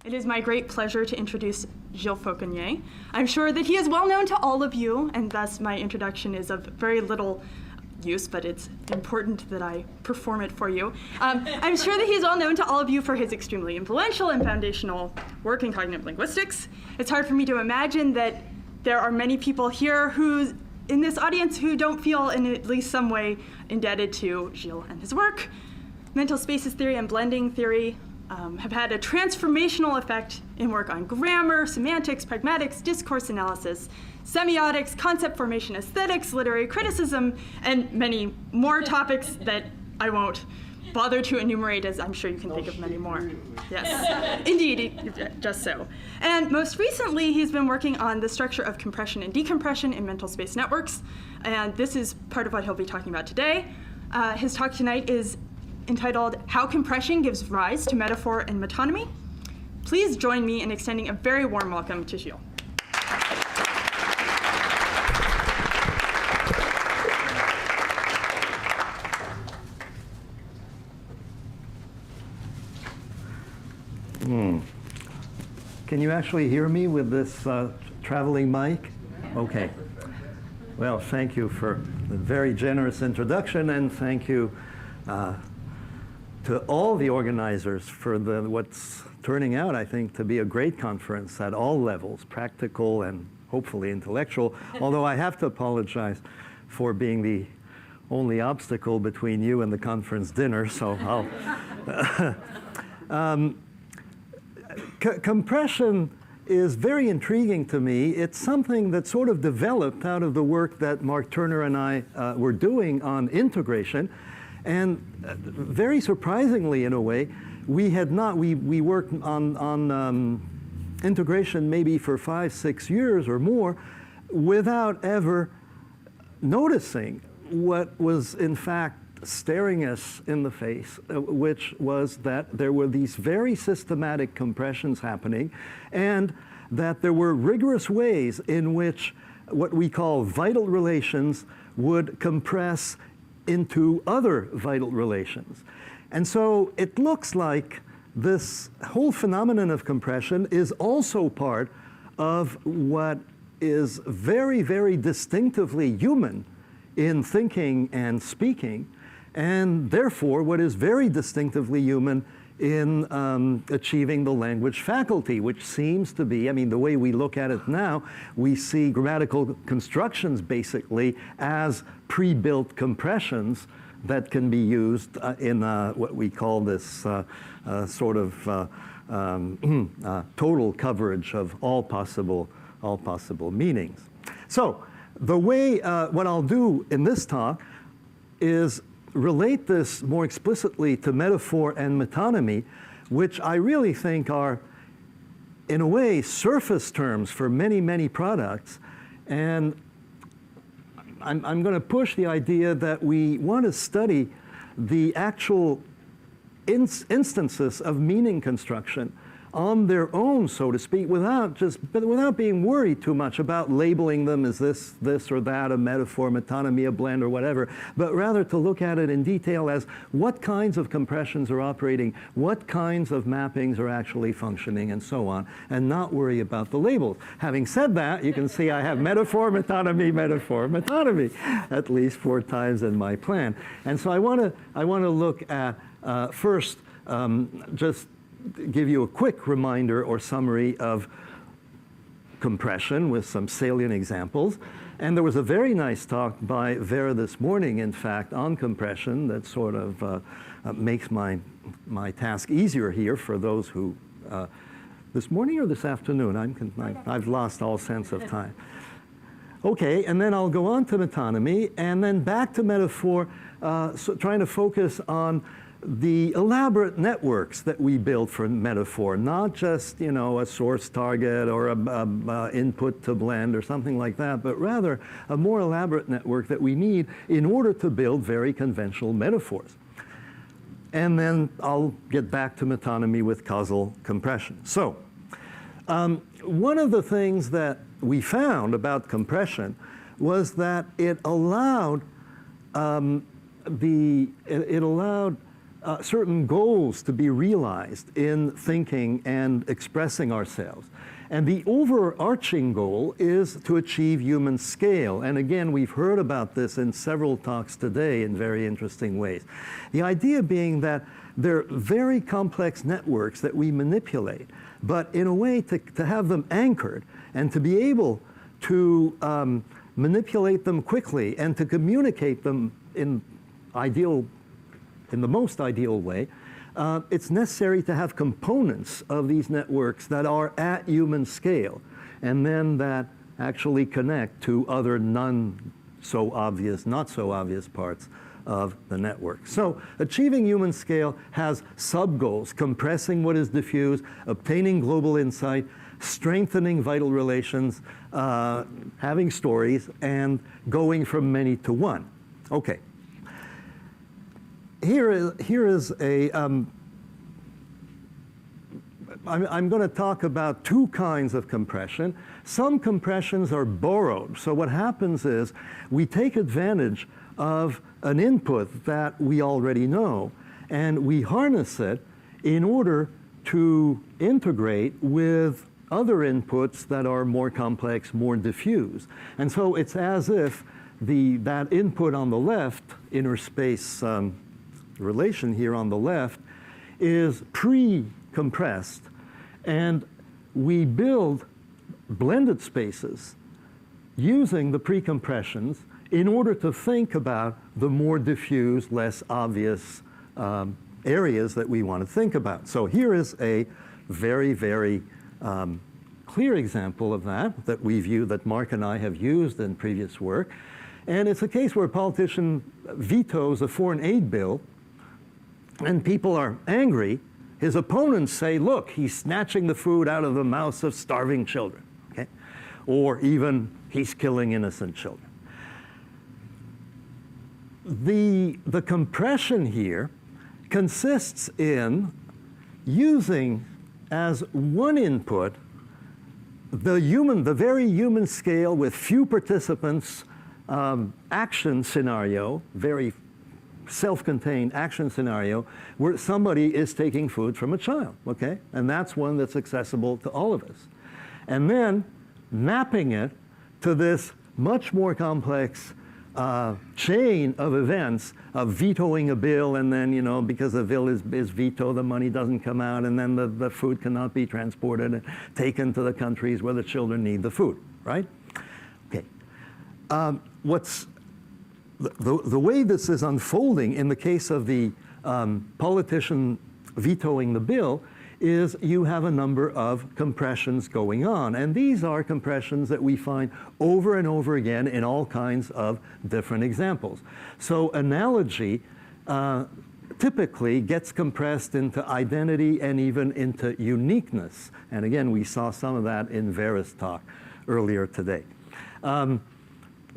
It is my great pleasure to introduce Gilles Fauconnier. I'm sure that he is well known to all of you, and thus my introduction is of very little use, but it's important that I perform it for you. I'm sure that he's well known to all of you for his extremely influential and foundational work in cognitive linguistics. It's hard for me to imagine that there are many people here in this audience who don't feel in at least some way indebted to Gilles and his work. Mental spaces theory and blending theory have had a transformational effect in work on grammar, semantics, pragmatics, discourse analysis, semiotics, concept formation, aesthetics, literary criticism, and many more topics that I won't bother to enumerate, as I'm sure you can think of many more. Yes, indeed, just so. And most recently, he's been working on the structure of compression and decompression in mental space networks, and this is part of what he'll be talking about today. His talk tonight is entitled How Compression Gives Rise to Metaphor and Metonymy. Please join me in extending a very warm welcome to Gilles. Can you actually hear me with this traveling mic? Okay. Well, thank you for the very generous introduction, and thank you to all the organizers for what's turning out, I think, to be a great conference at all levels, practical and hopefully intellectual, although I have to apologize for being the only obstacle between you and the conference dinner, so I'll... Compression is very intriguing to me. It's something that sort of developed out of the work that Mark Turner and I were doing on integration. And very surprisingly, in a way, we worked on integration maybe for 5-6 years or more without ever noticing what was in fact staring us in the face, which was that there were these very systematic compressions happening, and that there were rigorous ways in which what we call vital relations would compress into other vital relations. And so it looks like this whole phenomenon of compression is also part of what is very, very distinctively human in thinking and speaking, and therefore what is very distinctively human in achieving the language faculty, which seems to be, I mean, the way we look at it now, we see grammatical constructions basically as pre-built compressions that can be used in what we call this sort of total coverage of all possible meanings. So the way, what I'll do in this talk is relate this more explicitly to metaphor and metonymy, which I really think are, in a way, surface terms for many, many products. And I'm going to push the idea that we want to study the actual instances of meaning construction on their own, so to speak, without being worried too much about labeling them as this or that, a metaphor, metonymy, a blend, or whatever, but rather to look at it in detail as what kinds of compressions are operating, what kinds of mappings are actually functioning, and so on, and not worry about the labels. Having said that, you can see I have metaphor, metonymy, at least 4 times in my plan. And so I want to look at, first, just give you a quick reminder or summary of compression with some salient examples. And there was a very nice talk by Vera this morning, in fact, on compression that sort of makes my task easier here for those who, this morning or this afternoon? I've lost all sense of time. Okay, and then I'll go on to metonymy, and then back to metaphor, so trying to focus on the elaborate networks that we build for metaphor, not just, you know, a source target or a input to blend or something like that, but rather a more elaborate network that we need in order to build very conventional metaphors. And then I'll get back to metonymy with causal compression. So one of the things that we found about compression was that it allowed certain goals to be realized in thinking and expressing ourselves. And the overarching goal is to achieve human scale. And again, we've heard about this in several talks today in very interesting ways. The idea being that they're very complex networks that we manipulate, but in a way to have them anchored and to be able to manipulate them quickly and to communicate them in the most ideal way, it's necessary to have components of these networks that are at human scale, and then that actually connect to other not so obvious parts of the network. So achieving human scale has sub-goals: compressing what is diffuse, obtaining global insight, strengthening vital relations, having stories, and going from many to one. Okay. Here is a, I'm going to talk about two kinds of compression. Some compressions are borrowed. So what happens is we take advantage of an input that we already know, and we harness it in order to integrate with other inputs that are more complex, more diffuse. And so it's as if that input on the left, inner space relation here on the left, is pre-compressed, and we build blended spaces using the pre-compressions in order to think about the more diffuse, less obvious areas that we want to think about. So here is a very, very clear example of that that Mark and I have used in previous work. And it's a case where a politician vetoes a foreign aid bill, and people are angry. His opponents say, look, he's snatching the food out of the mouths of starving children, okay? Or even he's killing innocent children. The compression here consists in using as one input the very human scale with few participants action scenario, very self-contained action scenario where somebody is taking food from a child, okay? And that's one that's accessible to all of us. And then mapping it to this much more complex chain of events of vetoing a bill, and then, because the bill is vetoed, the money doesn't come out, and then the food cannot be transported and taken to the countries where the children need the food, right? Okay. The way this is unfolding in the case of the politician vetoing the bill is you have a number of compressions going on. And these are compressions that we find over and over again in all kinds of different examples. So analogy typically gets compressed into identity and even into uniqueness. And again, we saw some of that in Vera's talk earlier today.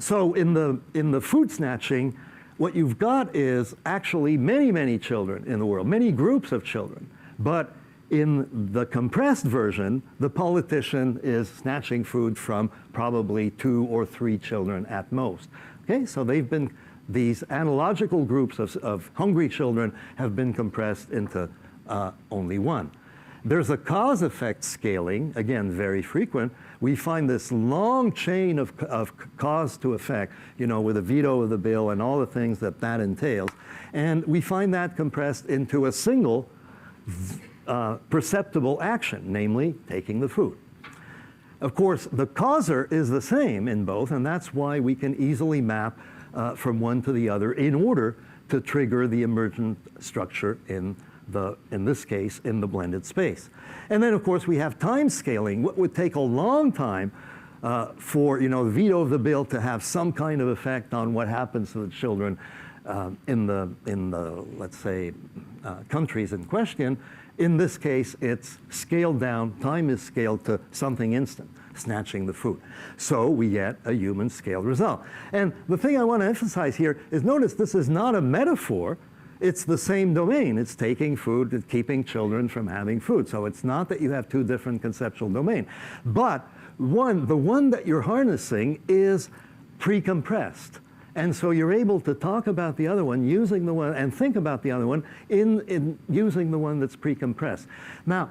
So in the food snatching, what you've got is actually many, many children in the world, many groups of children. But in the compressed version, the politician is snatching food from probably 2 or 3 children at most. Okay, so these analogical groups of hungry children have been compressed into only one. There's a cause-effect scaling, again, very frequent. We find this long chain of cause to effect, with a veto of the bill and all the things that entails. And we find that compressed into a single perceptible action, namely taking the food. Of course, the causer is the same in both, and that's why we can easily map from one to the other in order to trigger the emergent structure in this case, in the blended space. And then, of course, we have time scaling. What would take a long time for the veto of the bill to have some kind of effect on what happens to the children in the let's say countries in question. In this case, it's scaled down. Time is scaled to something instant, snatching the food. So we get a human scale result. And the thing I want to emphasize here is, notice this is not a metaphor. It's the same domain. It's taking food and keeping children from having food. So it's not that you have 2 different conceptual domains. But the one that you're harnessing is pre-compressed. And so you're able to talk about the other one using the one, and think about the other one in using the one that's pre-compressed. Now,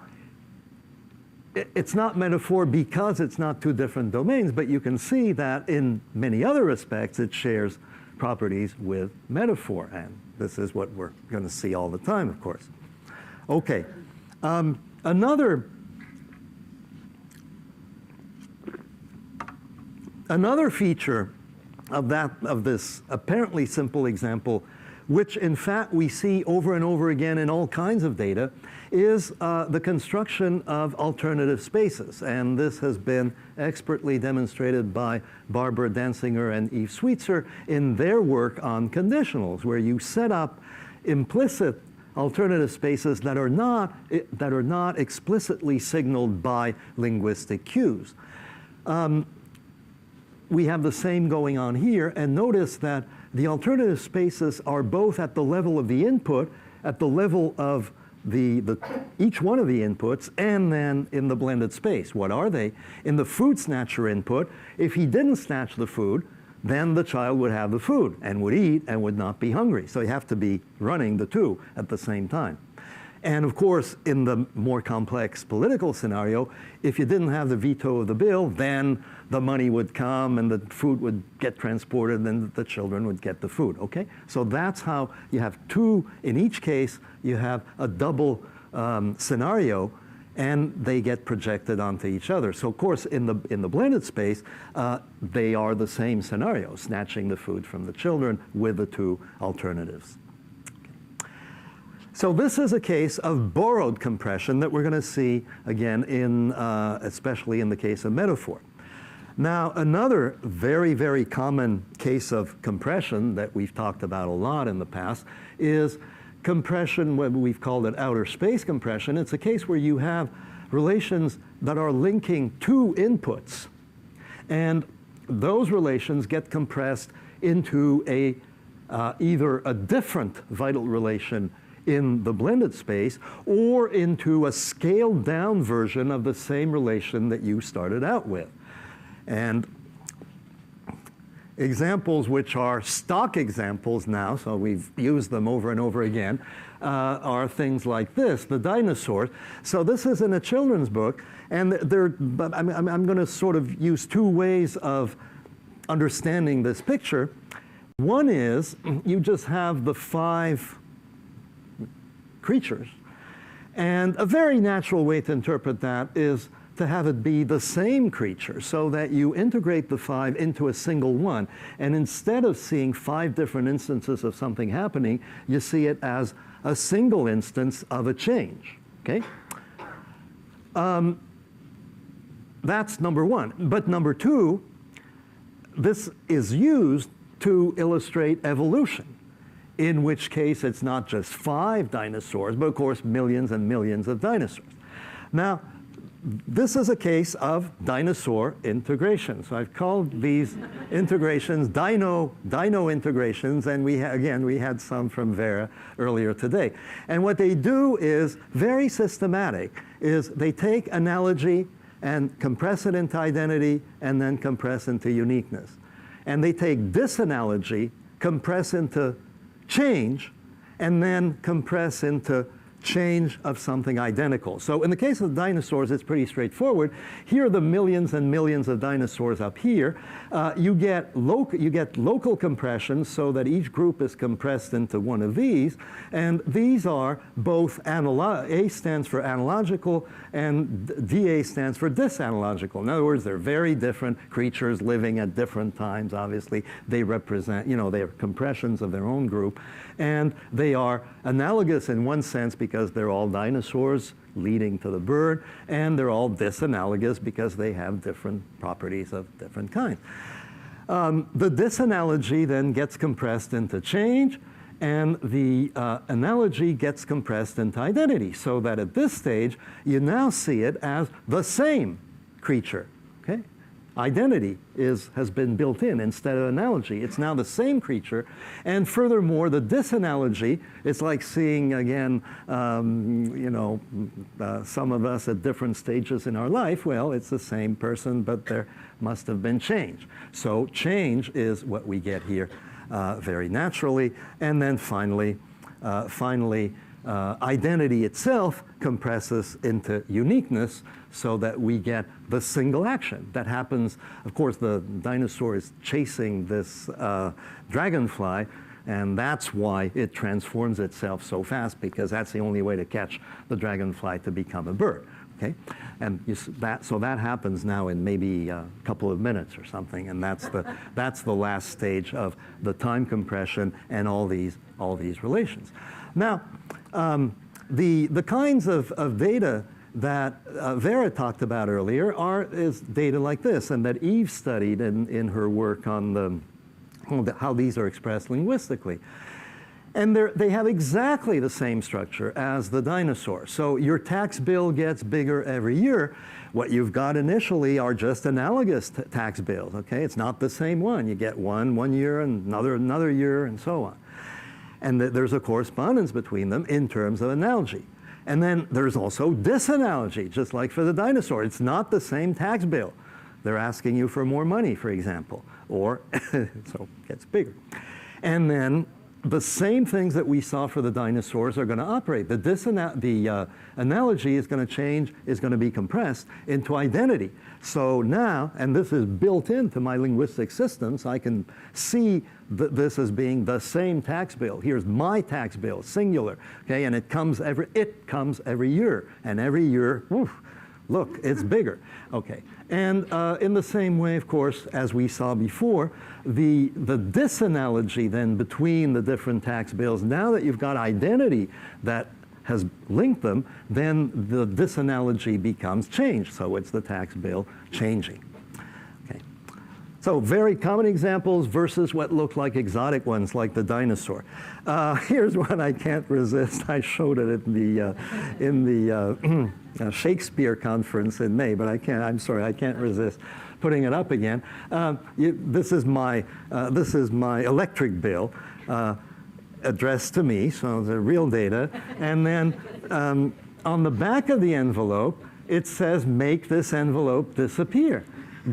it's not metaphor because it's not two different domains, but you can see that in many other respects it shares properties with metaphor, and this is what we're going to see all the time, of course. Okay, another feature of this apparently simple example, which in fact we see over and over again in all kinds of data, is the construction of alternative spaces. And this has been expertly demonstrated by Barbara Danziger and Yves Sweetser in their work on conditionals, where you set up implicit alternative spaces that are not explicitly signaled by linguistic cues. We have the same going on here, and notice that the alternative spaces are both at the level of the input, at the level of each one of the inputs, and then in the blended space. What are they? In the food snatcher input, if he didn't snatch the food, then the child would have the food and would eat and would not be hungry. So you have to be running the two at the same time. And of course, in the more complex political scenario, if you didn't have the veto of the bill, then the money would come and the food would get transported and the children would get the food, okay? So that's how you have two, in each case, you have a double scenario, and they get projected onto each other. So of course, in the blended space, they are the same scenario, snatching the food from the children with the two alternatives. So this is a case of borrowed compression that we're going to see again especially in the case of metaphor. Now, another very, very common case of compression that we've talked about a lot in the past is compression, when we've called it outer space compression. It's a case where you have relations that are linking two inputs, and those relations get compressed into either a different vital relation in the blended space, or into a scaled down version of the same relation that you started out with. And examples which are stock examples now, so we've used them over and over again, are things like this, the dinosaurs. So this is in a children's book, and I'm going to sort of use two ways of understanding this picture. One is you just have the 5 creatures. And a very natural way to interpret that is to have it be the same creature, so that you integrate the 5 into a single one. And instead of seeing 5 different instances of something happening, you see it as a single instance of a change, okay? That's number one. But number two, this is used to illustrate evolution, in which case it's not just 5 dinosaurs, but of course millions and millions of dinosaurs. Now, this is a case of dinosaur integration. So I've called these integrations Dino integrations, and we had some from Vera earlier today. And what they do is very systematic, is they take analogy and compress it into identity, and then compress into uniqueness. And they take disanalogy, compress into change, and then compress into change of something identical. So in the case of dinosaurs, it's pretty straightforward. Here are the millions and millions of dinosaurs up here. You get local compression, so that each group is compressed into one of these. And these are both A stands for analogical, and DA stands for disanalogical. In other words, they're very different creatures living at different times, obviously. They represent, they are compressions of their own group. And they are analogous in one sense because they're all dinosaurs leading to the bird, and they're all disanalogous because they have different properties of different kinds. The disanalogy then gets compressed into change, and the analogy gets compressed into identity, so that at this stage, you now see it as the same creature, okay? Identity has been built in instead of analogy. It's now the same creature. And furthermore, the disanalogy, it's like seeing, again, some of us at different stages in our life. Well, it's the same person, but there must have been change. So change is what we get here very naturally. And then finally, identity itself compresses into uniqueness so that we get the single action that happens. Of course, the dinosaur is chasing this dragonfly, and that's why it transforms itself so fast, because that's the only way to catch the dragonfly to become a bird. Okay, and so that happens now in maybe a couple of minutes or something, and that's the last stage of the time compression and all these relations. Now, the kinds of data that Vera talked about earlier is data like this, and that Eve studied in her work on how these are expressed linguistically. And they have exactly the same structure as the dinosaur. So your tax bill gets bigger every year. What you've got initially are just analogous tax bills, okay? It's not the same one. You get one year and another year and so on. And there's a correspondence between them in terms of analogy. And then there's also disanalogy, just like for the dinosaur. It's not the same tax bill. They're asking you for more money, for example, or so it gets bigger. And then the same things that we saw for the dinosaurs are going to operate. The analogy is going to change, is going to be compressed into identity. So now, and this is built into my linguistic systems, I can see this as being the same tax bill. Here's my tax bill, singular, okay, and it comes every year, and every year, woof, look, it's bigger. Okay, and in the same way, of course, as we saw before, the disanalogy then between the different tax bills, now that you've got identity that has linked them, then the disanalogy becomes changed. So it's the tax bill changing. Okay. So very common examples versus what look like exotic ones, like the dinosaur. Here's one I can't resist. I showed it in the Shakespeare conference in May, but I'm sorry, I can't resist putting it up again. This is my electric bill addressed to me, so the real data. And then on the back of the envelope, it says, make this envelope disappear.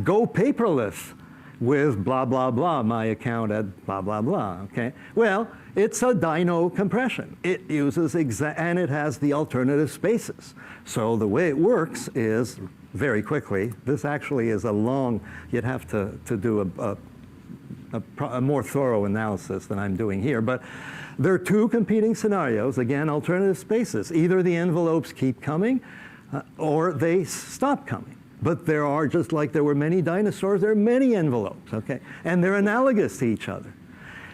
Go paperless with blah, blah, blah, my account at blah, blah, blah, okay? Well, it's a Dino Compression. It uses and it has the alternative spaces. So the way it works is, very quickly, this actually is a long, you'd have to do a more thorough analysis than I'm doing here, but there are two competing scenarios, again, alternative spaces. Either the envelopes keep coming or they stop coming. But there are, just like there were many dinosaurs, there are many envelopes, okay? And they're analogous to each other.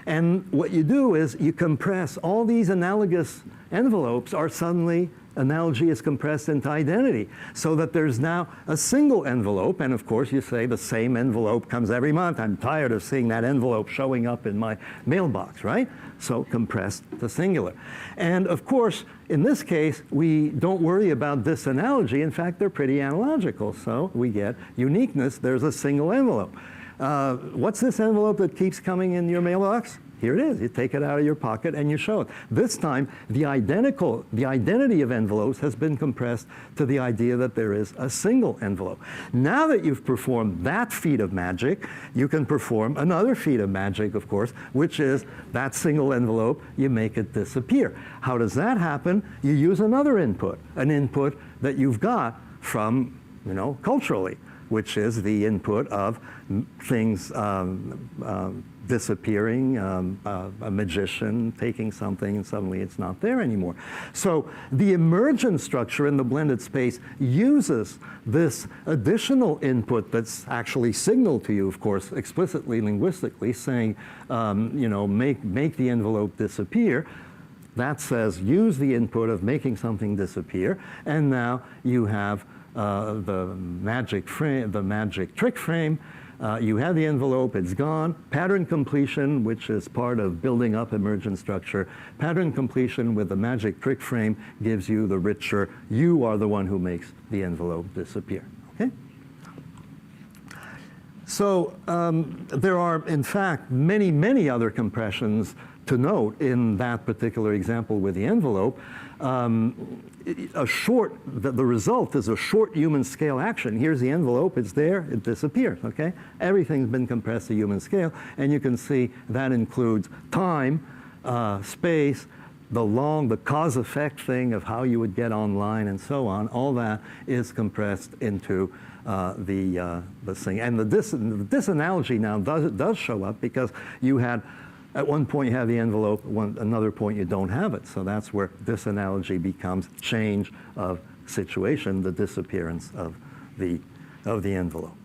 And what you do is you compress all these analogous envelopes are suddenly, analogy is compressed into identity, so that there's now a single envelope. And of course, you say the same envelope comes every month. I'm tired of seeing that envelope showing up in my mailbox, right? So compressed to singular. And of course, in this case, we don't worry about this analogy. In fact, they're pretty analogical. So we get uniqueness. There's a single envelope. What's this envelope that keeps coming in your mailbox? Here it is. You take it out of your pocket and you show it. This time, the identity of envelopes has been compressed to the idea that there is a single envelope. Now that you've performed that feat of magic, you can perform another feat of magic, of course, which is that single envelope, you make it disappear. How does that happen? You use another input, an input that you've got from, culturally, which is the input of things disappearing, a magician taking something and suddenly it's not there anymore. So the emergent structure in the blended space uses this additional input that's actually signaled to you, of course, explicitly linguistically, saying, make the envelope disappear. That says use the input of making something disappear, and now you have the magic frame, the magic trick frame. You have the envelope, it's gone. Pattern completion, which is part of building up emergent structure. Pattern completion with the magic trick frame gives you the richer, you are the one who makes the envelope disappear, okay? So there are, in fact, many, many other compressions to note in that particular example with the envelope. The result is a short human scale action. Here's the envelope, it's there, it disappears, okay? Everything's been compressed to human scale, and you can see that includes time, space, the cause-effect thing of how you would get online and so on. All that is compressed into the thing. And this analogy now does show up because you had, at one point you have the envelope, another point you don't have it. So that's where this analogy becomes change of situation, the disappearance of the envelope.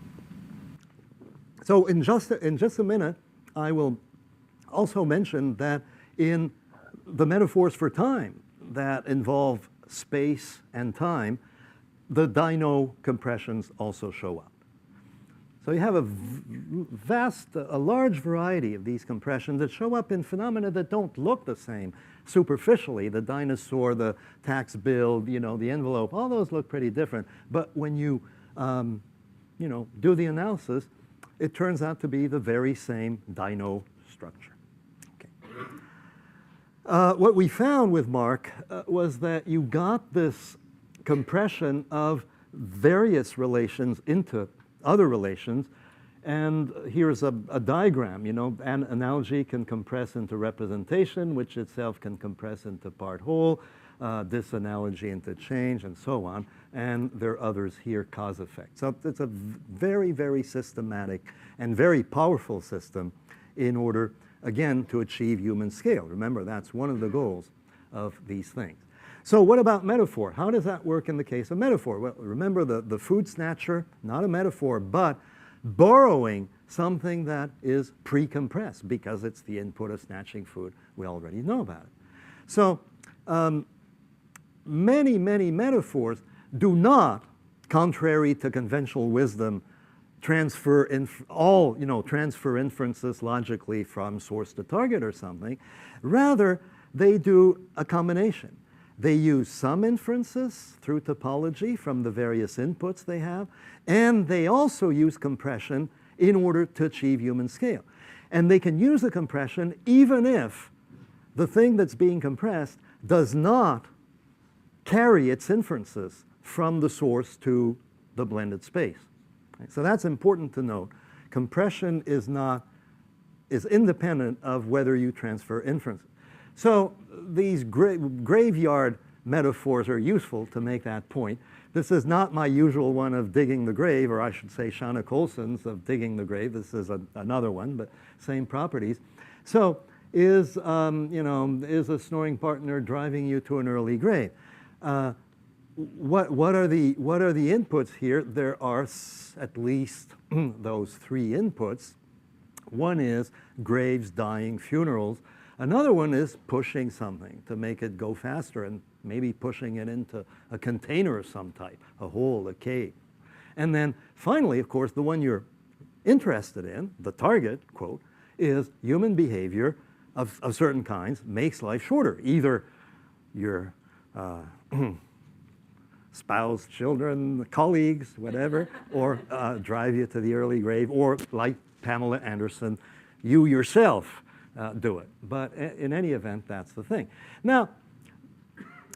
So in just a minute, I will also mention that in the metaphors for time that involve space and time, the Dino compressions also show up. So you have a large variety of these compressions that show up in phenomena that don't look the same superficially. The dinosaur, the tax bill, the envelope, all those look pretty different. But when you, do the analysis, it turns out to be the very same Dino structure. What we found with Mark was that you got this compression of various relations into other relations. And here's a diagram. An analogy can compress into representation, which itself can compress into part whole, this analogy into change, and so on. And there are others here, cause effect. So it's a very, very systematic and very powerful system in order, again, to achieve human scale. Remember, that's one of the goals of these things. So what about metaphor? How does that work in the case of metaphor? Well, remember the food snatcher, not a metaphor, but borrowing something that is pre-compressed because it's the input of snatching food. We already know about it. So many, many metaphors do not, contrary to conventional wisdom, transfer inferences logically from source to target or something. Rather, they do a combination. They use some inferences through topology from the various inputs they have, and they also use compression in order to achieve human scale. And they can use the compression even if the thing that's being compressed does not carry its inferences from the source to the blended space. So that's important to note. Compression is independent of whether you transfer inferences. So these graveyard metaphors are useful to make that point. This is not my usual one of digging the grave, or I should say Shauna Colson's of digging the grave. This is another one, but same properties. So is a snoring partner driving you to an early grave? What are the inputs here? There are at least those three inputs. One is graves, dying, funerals. Another one is pushing something to make it go faster, and maybe pushing it into a container of some type, a hole, a cave. And then finally, of course, the one you're interested in, the target, quote, is human behavior of certain kinds makes life shorter. Either your spouse, children, colleagues, whatever, or drive you to the early grave, or like Pamela Anderson, you yourself do it. But in any event, that's the thing. Now,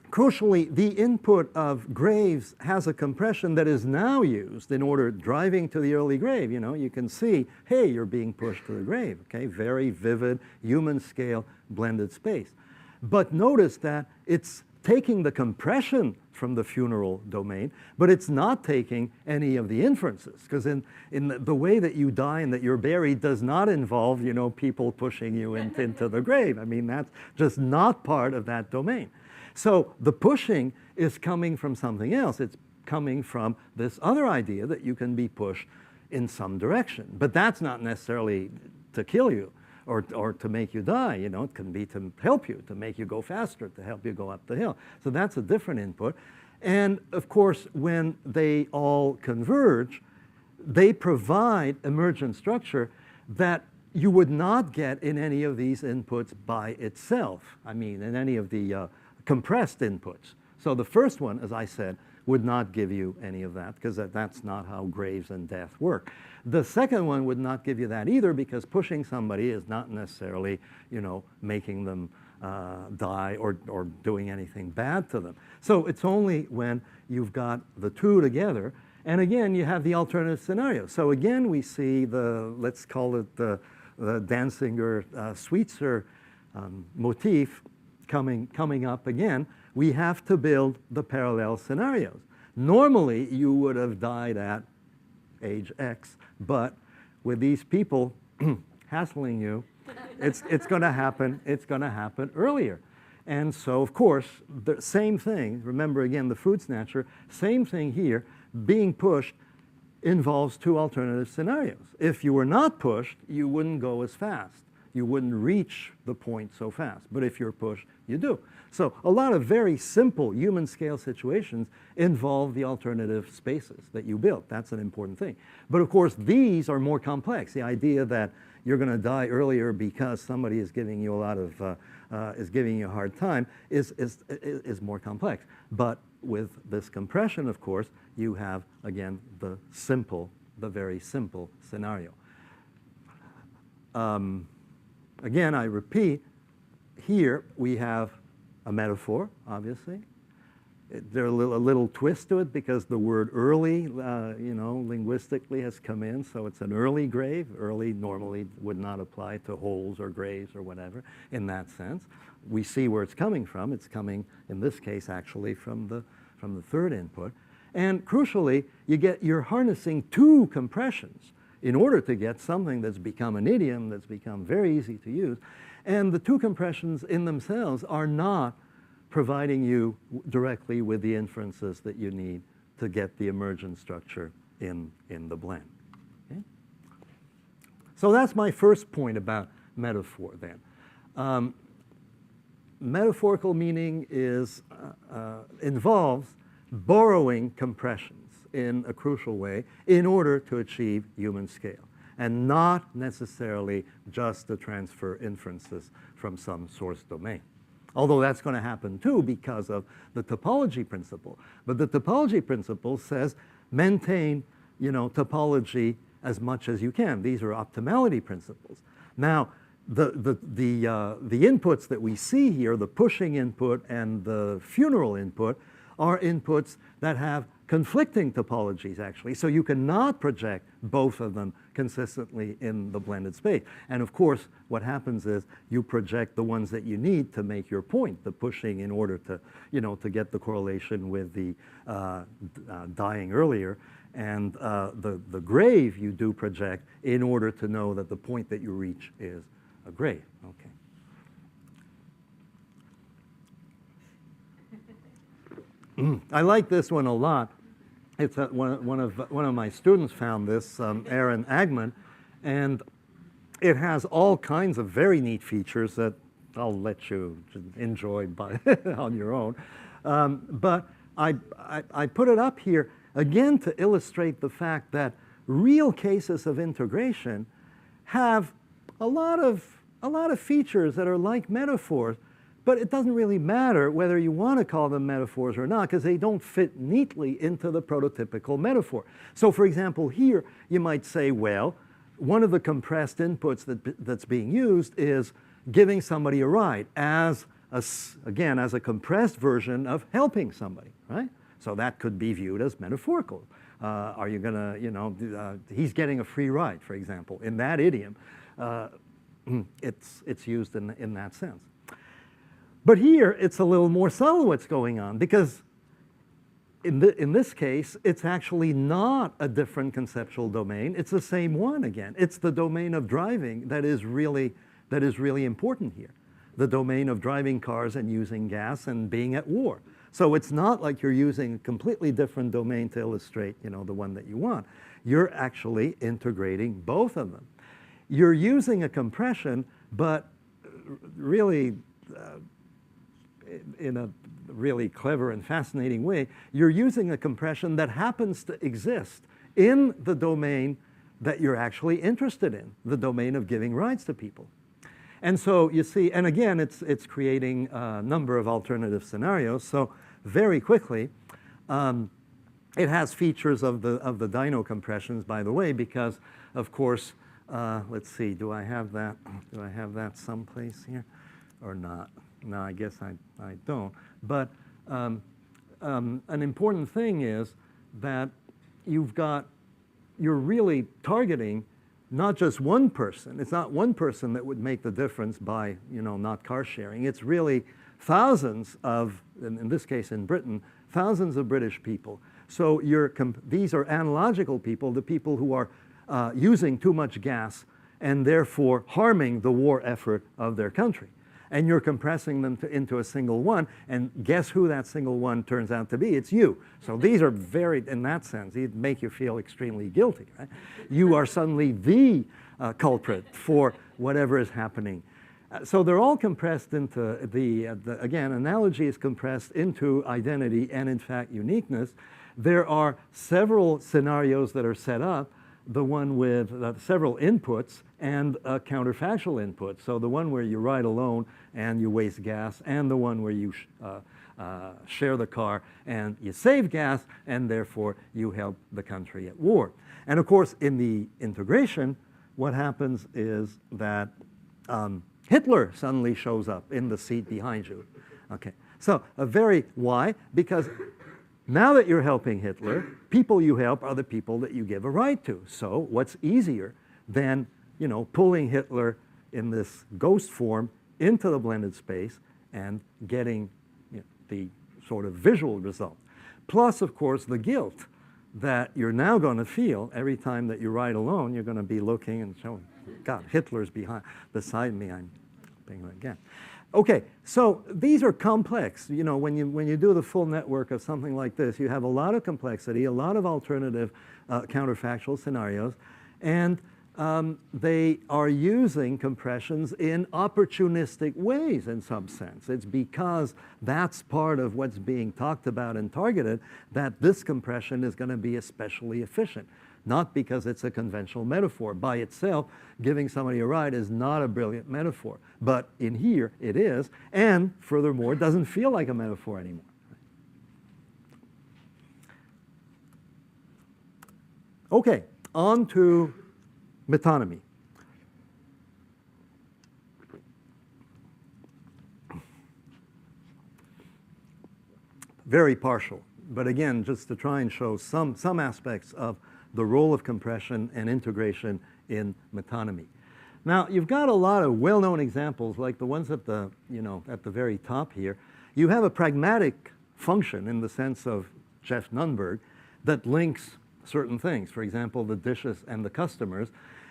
crucially, the input of graves has a compression that is now used in order driving to the early grave. You can see, hey, you're being pushed to the grave. Okay, very vivid, human scale, blended space. But notice that it's taking the compression from the funeral domain, but it's not taking any of the inferences, because in the way that you die and that you're buried does not involve, people pushing you into the grave. I mean, that's just not part of that domain. So the pushing is coming from something else. It's coming from this other idea that you can be pushed in some direction. But that's not necessarily to kill you or to make you die. It can be to help you, to make you go faster, to help you go up the hill. So that's a different input. And of course, when they all converge, they provide emergent structure that you would not get in any of these inputs by itself. I mean, in any of the compressed inputs. So the first one, as I said, would not give you any of that, because that's not how graves and death work. The second one would not give you that either, because pushing somebody is not necessarily, making them die or doing anything bad to them. So it's only when you've got the two together, and again, you have the alternative scenario. So again, we see let's call it the Danziger-Sweetser motif coming up again. We have to build the parallel scenarios. Normally, you would have died at age X, but with these people hassling you, it's going to happen. It's going to happen earlier. And so, of course, the same thing. Remember again, the food snatcher. Same thing here. Being pushed involves two alternative scenarios. If you were not pushed, you wouldn't go as fast. You wouldn't reach the point so fast. But if you're pushed, you do. So a lot of very simple human scale situations involve the alternative spaces that you built. That's an important thing. But of course, these are more complex. The idea that you're going to die earlier because somebody is giving you a hard time is more complex. But with this compression, of course, you have, again, the very simple scenario. Again, I repeat, here we have a metaphor, obviously. There's a little twist to it because the word early, linguistically has come in, so it's an early grave. Early normally would not apply to holes or graves or whatever in that sense. We see where it's coming from. It's coming, in this case, actually from the third input. And crucially, you're harnessing two compressions in order to get something that's become an idiom, that's become very easy to use. And the two compressions in themselves are not providing you directly with the inferences that you need to get the emergent structure in the blend. Okay? So that's my first point about metaphor then. Metaphorical meaning involves borrowing compressions in a crucial way in order to achieve human scale, and not necessarily just to transfer inferences from some source domain. Although that's going to happen too because of the topology principle. But the topology principle says maintain, topology as much as you can. These are optimality principles. Now, the inputs that we see here, the pushing input and the funeral input, are inputs that have conflicting topologies, actually. So you cannot project both of them consistently in the blended space. And of course, what happens is you project the ones that you need to make your point, the pushing in order to, to get the correlation with the dying earlier. And the grave you do project in order to know that the point that you reach is a grave. Okay. I like this one a lot. It's one of my students found this, Aaron Agman, and it has all kinds of very neat features that I'll let you enjoy on your own. But I put it up here again to illustrate the fact that real cases of integration have a lot of features that are like metaphors. But it doesn't really matter whether you want to call them metaphors or not, because they don't fit neatly into the prototypical metaphor. So for example, here you might say, well, one of the compressed inputs that's being used is giving somebody a ride as a compressed version of helping somebody, right? So that could be viewed as metaphorical. Are you going to, he's getting a free ride, for example. In that idiom, it's used in that sense. But here, it's a little more subtle what's going on, because in this case, it's actually not a different conceptual domain. It's the same one again. It's the domain of driving that is really important here. The domain of driving cars and using gas and being at war. So it's not like you're using a completely different domain to illustrate, the one that you want. You're actually integrating both of them. You're using a compression, but really, in a really clever and fascinating way, you're using a compression that happens to exist in the domain that you're actually interested in, the domain of giving rides to people. And so you see, and again, it's creating a number of alternative scenarios. So very quickly, It has features of the Dino compressions, by the way, because, of course, let's see, do I have that? Do I have that someplace here or not? No, I guess I don't. But an important thing is that you're really targeting not just one person. It's not one person that would make the difference by, not car sharing. It's really thousands of, in this case in Britain, thousands of British people. So these are analogical people, the people who are using too much gas and therefore harming the war effort of their country. And you're compressing them into a single one, and guess who that single one turns out to be? It's you. So these are very, in that sense, they make you feel extremely guilty, right? You are suddenly the culprit for whatever is happening. So they're all compressed into again, analogy is compressed into identity and, in fact, uniqueness. There are several scenarios that are set up, the one with several inputs and a counterfactual input. So the one where you ride alone and you waste gas, and the one where you share the car and you save gas, and therefore you help the country at war. And of course, in the integration, what happens is that Hitler suddenly shows up in the seat behind you. Okay, so why? Because now that you're helping Hitler, people you help are the people that you give a ride to. So what's easier than, pulling Hitler in this ghost form into the blended space and getting the sort of visual result. Plus, of course, the guilt that you're now going to feel every time that you ride alone. You're going to be looking and showing, God, Hitler's beside me. I'm being again. Okay, so these are complex. When you do the full network of something like this, you have a lot of complexity, a lot of alternative counterfactual scenarios, and they are using compressions in opportunistic ways in some sense. It's because that's part of what's being talked about and targeted that this compression is going to be especially efficient. Not because it's a conventional metaphor. By itself, giving somebody a ride is not a brilliant metaphor. But in here, it is. And furthermore, it doesn't feel like a metaphor anymore. Okay, on to metonymy. Very partial. But again, just to try and show some aspects of the role of compression and integration in metonymy. Now, you've got a lot of well-known examples, like the ones at the very top here. You have a pragmatic function in the sense of Jeff Nunberg that links certain things, for example, the dishes and the customers.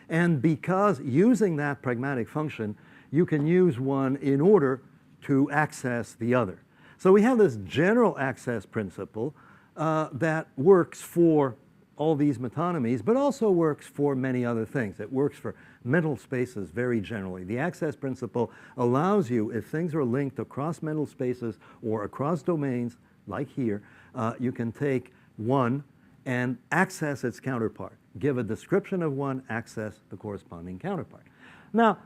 And because using that pragmatic function, you can use one in order to access the other. So we have this general access principle that works for all these metonymies, but also works for many other things. It works for mental spaces very generally. The access principle allows you, if things are linked across mental spaces or across domains, like here, you can take one and access its counterpart. Give a description of one, access the corresponding counterpart. Now,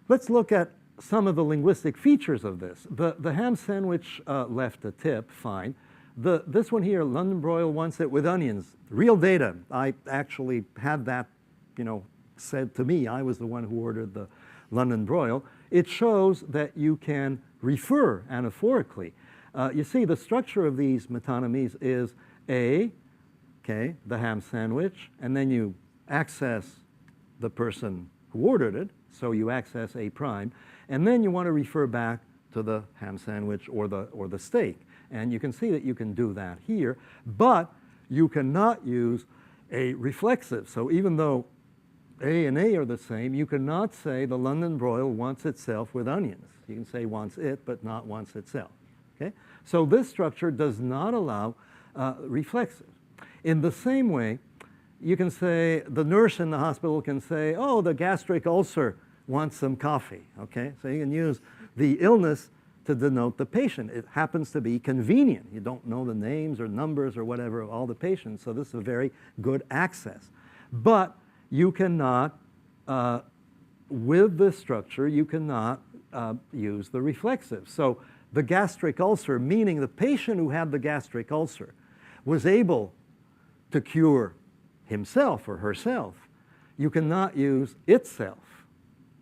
let's look at some of the linguistic features of this. The ham sandwich left a tip, fine. This one here, London broil, wants it with onions. Real data. I actually had that, said to me. I was the one who ordered the London broil. It shows that you can refer anaphorically. You see, the structure of these metonymies is A, okay, the ham sandwich, and then you access the person who ordered it, so you access A prime, and then you want to refer back to the ham sandwich or the steak. And you can see that you can do that here, but you cannot use a reflexive. So even though A and A are the same, you cannot say the London broil wants itself with onions. You can say wants it, but not wants itself. Okay? So this structure does not allow reflexive. In the same way, you can say, the nurse in the hospital can say, oh, the gastric ulcer wants some coffee. Okay? So you can use the illness to denote the patient. It happens to be convenient. You don't know the names or numbers or whatever of all the patients, so this is a very good access. But you cannot, with this structure, you cannot use the reflexive. So the gastric ulcer, meaning the patient who had the gastric ulcer, was able to cure himself or herself, you cannot use itself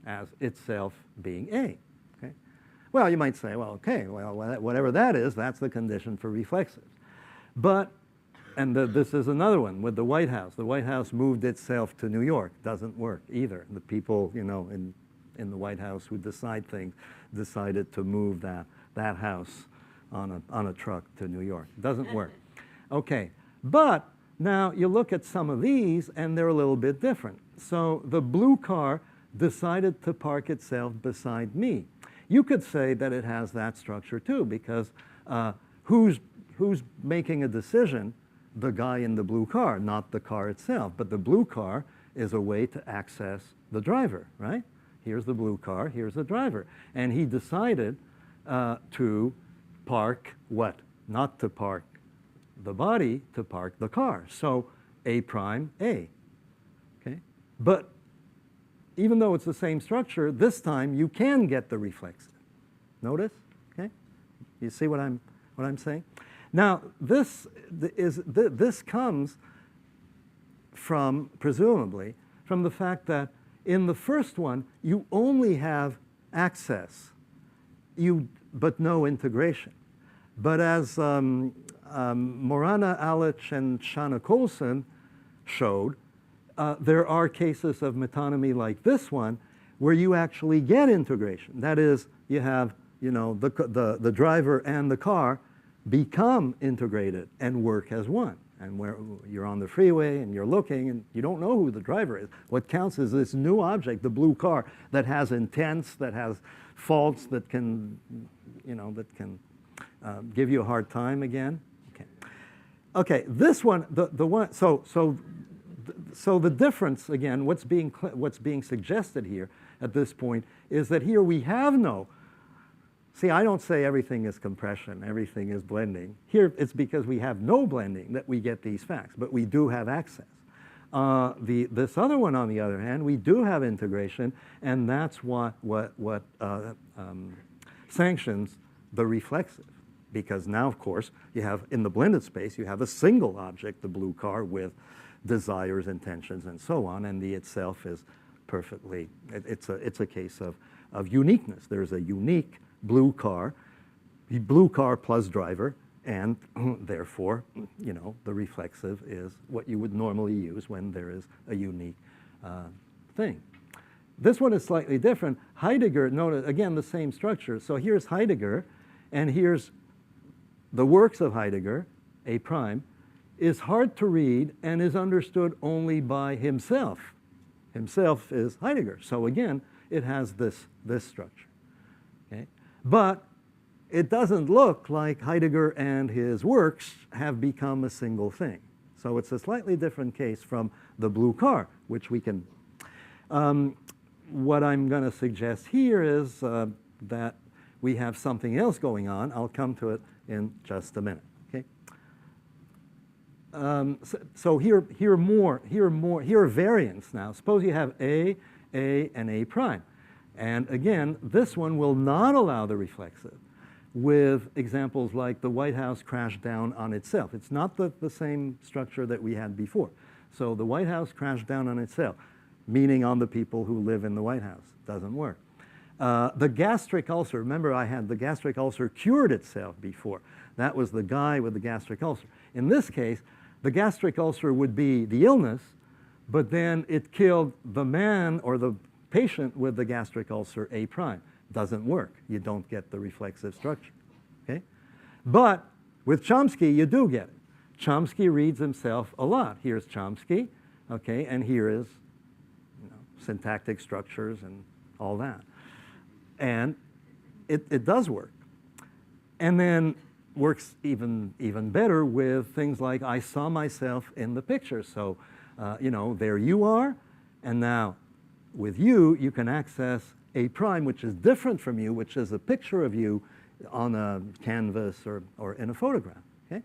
as itself being A. Okay? Well, you might say, well, okay, well, whatever that is, that's the condition for reflexives. But, and this is another one with the White House. The White House moved itself to New York. Doesn't work either. The people, you know, in the White House who decide things decided to move that house on a truck to New York. Doesn't work. Okay, but now you look at some of these and they're a little bit different. So the blue car decided to park itself beside me. You could say that it has that structure too, because who's making a decision? The guy in the blue car, not the car itself. But the blue car is a way to access the driver, right? Here's the blue car, here's the driver. And he decided to park what? Not to park the body, to park the car. So A prime A, okay? But even though it's the same structure, this time you can get the reflexive. Notice, okay? You see what I'm saying? Now, this comes from, presumably, from the fact that in the first one, you only have access, but no integration. But as Morana, Alic, and Shanna Colson showed, there are cases of metonymy like this one where you actually get integration. That is, you have, you know, the driver and the car become integrated and work as one. And where you're on the freeway and you're looking and you don't know who the driver is. What counts is this new object, the blue car, that has intents, that has faults, that can, you know, that can give you a hard time again. Okay. Okay. This one, the one. So the difference again, what's being suggested here at this point is that here we have no. See, I don't say everything is compression, everything is blending. Here, it's because we have no blending that we get these facts, but we do have access. This other one, on the other hand, we do have integration, and that's what sanctions the reflexive. Because now, of course, you have, in the blended space, you have a single object, the blue car, with desires, intentions, and so on, and the itself is perfectly, it's a case of uniqueness. There's a unique blue car plus driver, and therefore, you know, the reflexive is what you would normally use when there is a unique thing. This one is slightly different. Heidegger, notice again the same structure. So here's Heidegger, and here's the works of Heidegger, A prime, is hard to read and is understood only by himself. Himself is Heidegger. So again, it has this structure. Okay? But it doesn't look like Heidegger and his works have become a single thing. So it's a slightly different case from the blue car, which we can. What I'm going to suggest here is that we have something else going on. I'll come to it in just a minute. Okay. So here are variants now. Suppose you have A, and A prime. And again, this one will not allow the reflexive with examples like the White House crashed down on itself. It's not the same structure that we had before. So the White House crashed down on itself, meaning on the people who live in the White House. Doesn't work. The gastric ulcer, remember I had the gastric ulcer cured itself before. That was the guy with the gastric ulcer. In this case, the gastric ulcer would be the illness, but then it killed the man or the patient with the gastric ulcer A prime. Doesn't work. You don't get the reflexive structure. Okay? But with Chomsky, you do get it. Chomsky reads himself a lot. Here's Chomsky, okay, and here is, you know, syntactic structures and all that. And it does work. And then works even better with things like I saw myself in the picture. So, you know, there you are, and now with you, you can access A prime, which is different from you, which is a picture of you on a canvas or in a photograph. Okay?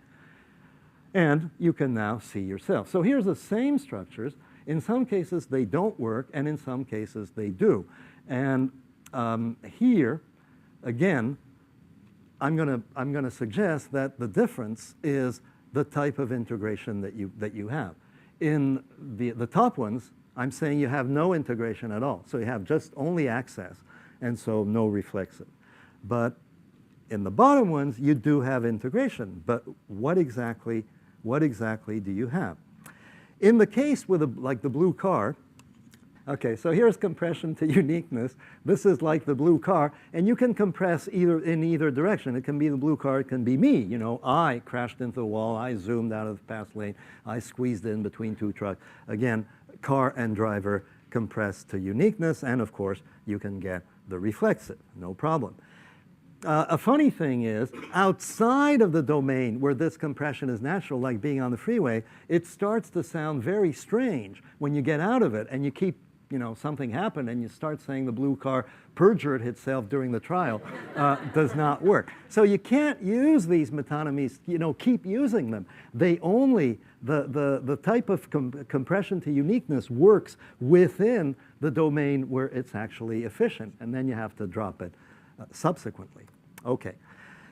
And you can now see yourself. So here's the same structures. In some cases, they don't work, and in some cases, they do. And here, again, I'm going to suggest that the difference is the type of integration that you have. In the top ones, I'm saying you have no integration at all. So you have just only access, and so no reflexive. But in the bottom ones, you do have integration. But what exactly do you have? In the case with like the blue car, okay, so here's compression to uniqueness. This is like the blue car, and you can compress in either direction. It can be the blue car, it can be me. You know, I crashed into the wall, I zoomed out of the pass lane, I squeezed in between two trucks. Again, car and driver compressed to uniqueness, and of course, you can get the reflexive, no problem. A funny thing is, outside of the domain where this compression is natural, like being on the freeway, it starts to sound very strange when you get out of it and you keep, you know, something happened and you start saying the blue car perjured itself during the trial. Does not work. So you can't use these metonymies, you know, keep using them. They only, the type of compression to uniqueness works within the domain where it's actually efficient, and then you have to drop it subsequently. Okay.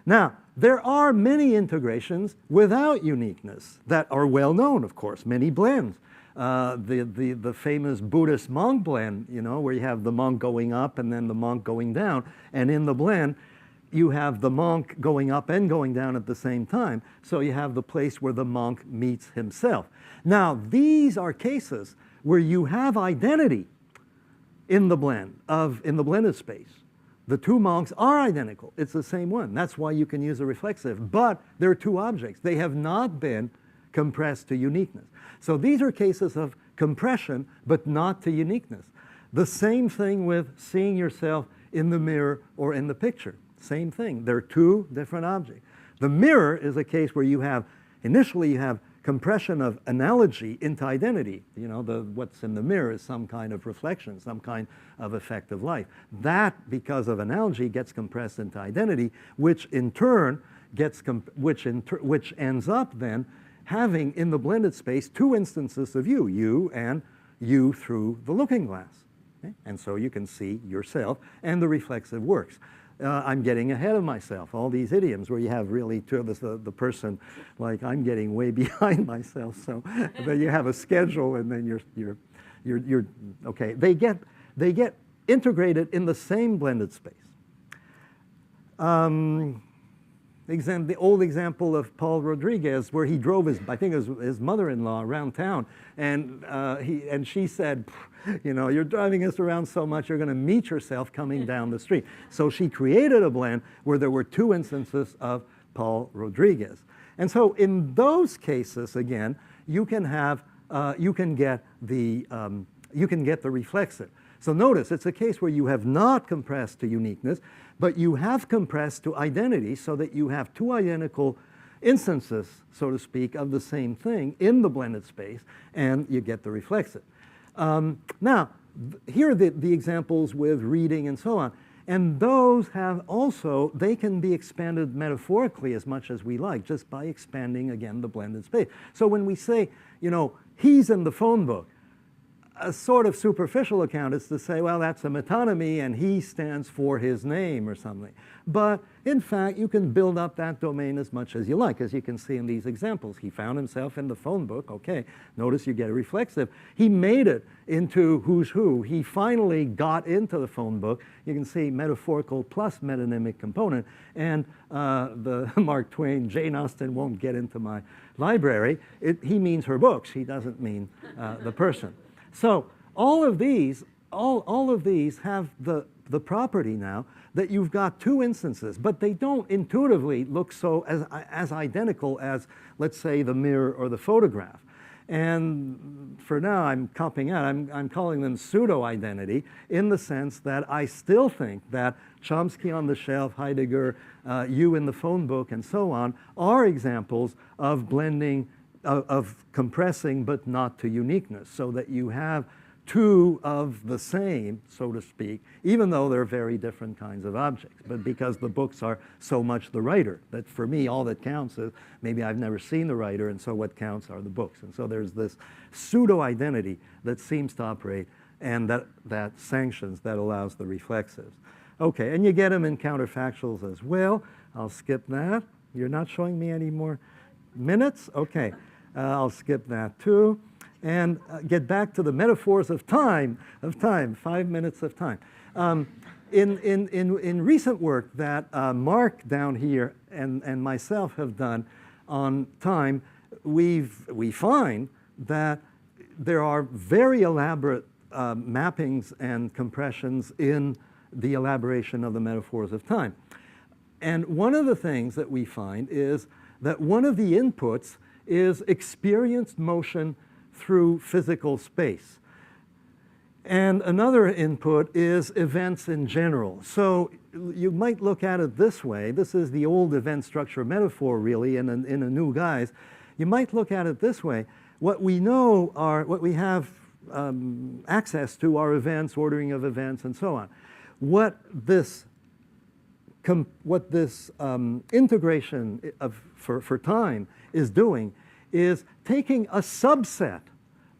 Now, there are many integrations without uniqueness that are well known, of course, many blends. The famous Buddhist monk blend, you know, where you have the monk going up and then the monk going down, and in the blend, you have the monk going up and going down at the same time, so you have the place where the monk meets himself. Now, these are cases where you have identity in the blended space. The two monks are identical. It's the same one. That's why you can use a reflexive. But they're two objects. They have not been compressed to uniqueness. So these are cases of compression, but not to uniqueness. The same thing with seeing yourself in the mirror or in the picture. Same thing. They're two different objects. The mirror is a case where you have, initially you have compression of analogy into identity. You know, what's in the mirror is some kind of reflection, some kind of effect of light. That, because of analogy, gets compressed into identity, which in turn which ends up then having in the blended space two instances of you and you through the looking glass. Okay? And so you can see yourself, and the reflexive works. I'm getting ahead of myself. All these idioms where you have really the person, like I'm getting way behind myself. So then you have a schedule, and then you're okay. They get integrated in the same blended space. The old example of Paul Rodriguez, where he drove his mother-in-law around town, and she said, you know, you're driving us around so much, you're going to meet yourself coming down the street. So she created a blend where there were two instances of Paul Rodriguez. And so in those cases, again, you can get the reflexive. So notice, it's a case where you have not compressed to uniqueness, but you have compressed to identity, so that you have two identical instances, so to speak, of the same thing in the blended space, and you get the reflexive. Now, here are the examples with reading and so on. And those have also, they can be expanded metaphorically as much as we like, just by expanding, again, the blended space. So when we say, you know, he's in the phone book, a sort of superficial account is to say, well, that's a metonymy, and he stands for his name or something. But in fact, you can build up that domain as much as you like, as you can see in these examples. He found himself in the phone book. Okay, notice you get a reflexive. He made it into who's who. He finally got into the phone book. You can see metaphorical plus metonymic component. And the Mark Twain, Jane Austen won't get into my library. He means her books. He doesn't mean the person. So all of these have the property now that you've got two instances, but they don't intuitively look so as identical as, let's say, the mirror or the photograph. And for now, I'm copping out. I'm calling them pseudo-identity, in the sense that I still think that Chomsky on the shelf, Heidegger, you in the phone book, and so on, are examples of blending, of compressing, but not to uniqueness, so that you have two of the same, so to speak, even though they're very different kinds of objects. But because the books are so much the writer, that for me, all that counts is, maybe I've never seen the writer, and so what counts are the books. And so there's this pseudo-identity that seems to operate, and that sanctions, that allows the reflexives. Okay, and you get them in counterfactuals as well. I'll skip that. You're not showing me any more minutes? Okay, I'll skip that too. And get back to the metaphors of time, 5 minutes of time. In recent work that Mark down here and myself have done on time, we find that there are very elaborate mappings and compressions in the elaboration of the metaphors of time. And one of the things that we find is that one of the inputs is experienced motion through physical space. And another input is events in general. So you might look at it this way. This is the old event structure metaphor, really, in a new guise. You might look at it this way. What we know are, what we have access to are events, ordering of events, and so on. What this integration for time is doing is taking a subset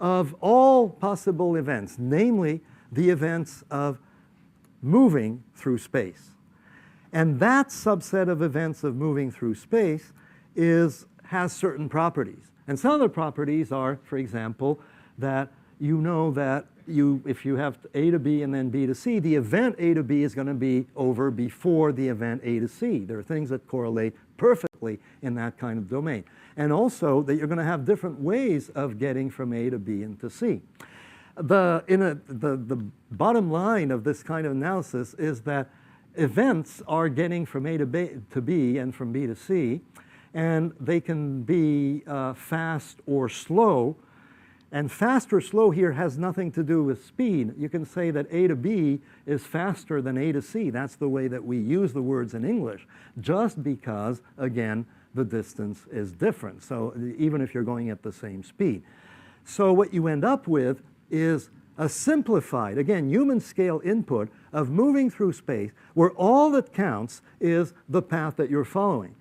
of all possible events, namely the events of moving through space. And that subset of events of moving through space has certain properties. And some of the properties are, for example, that you know that if you have A to B and then B to C, the event A to B is going to be over before the event A to C. There are things that correlate perfectly in that kind of domain. And also that you're going to have different ways of getting from A to B and to C. The bottom line of this kind of analysis is that events are getting from A to B and from B to C, and they can be fast or slow. And fast or slow here has nothing to do with speed. You can say that A to B is faster than A to C. That's the way that we use the words in English, just because, again, the distance is different. So even if you're going at the same speed. So what you end up with is a simplified, again, human scale input of moving through space where all that counts is the path that you're following.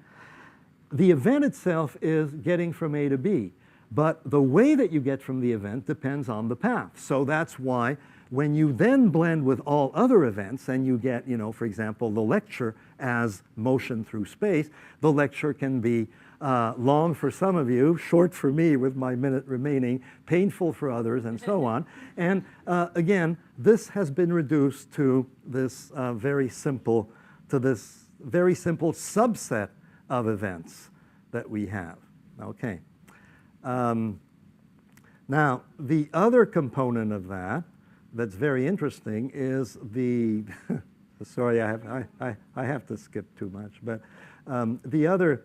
The event itself is getting from A to B. But the way that you get from the event depends on the path. So that's why when you then blend with all other events and you get, for example, the lecture as motion through space, the lecture can be long for some of you, short for me with my minute remaining, painful for others, and so on. And again, this has been reduced to this very simple subset of events that we have. Okay. Now, the other component of that that's very interesting is the, sorry, I have to skip too much, but the other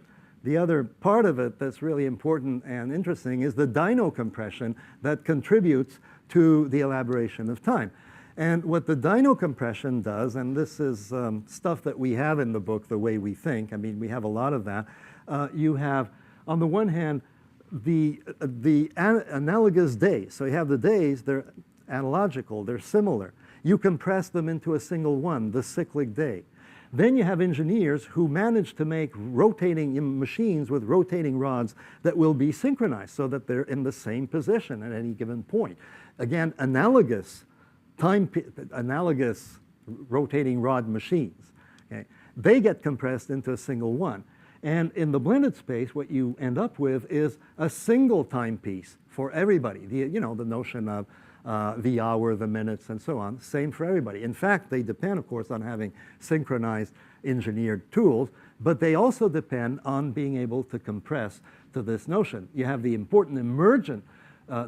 part of it that's really important and interesting is the Dino compression that contributes to the elaboration of time. And what the Dino compression does, and this is stuff that we have in the book, The Way We Think, I mean, we have a lot of that. You have, on the one hand, the analogous days. So you have the days, they're analogical, they're similar. You compress them into a single one, the cyclic day. Then you have engineers who manage to make rotating machines with rotating rods that will be synchronized so that they're in the same position at any given point. Again, analogous rotating rod machines. Okay? They get compressed into a single one. And in the blended space, what you end up with is a single timepiece for everybody. The notion of the hour, the minutes, and so on, same for everybody. In fact, they depend, of course, on having synchronized engineered tools, but they also depend on being able to compress to this notion. You have the important emergent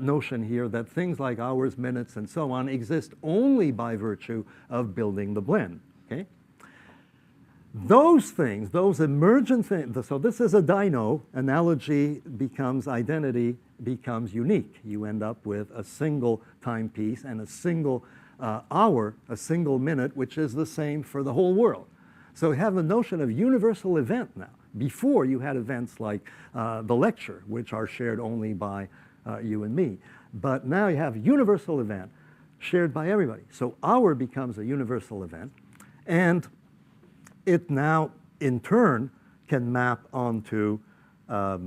notion here that things like hours, minutes, and so on exist only by virtue of building the blend. Okay? Those things, those emergent things, so this is a dino, analogy becomes identity, becomes unique. You end up with a single timepiece and a single hour, a single minute, which is the same for the whole world. So we have a notion of universal event now. Before you had events like the lecture, which are shared only by you and me. But now you have universal event shared by everybody. So hour becomes a universal event. And it now, in turn, can map onto let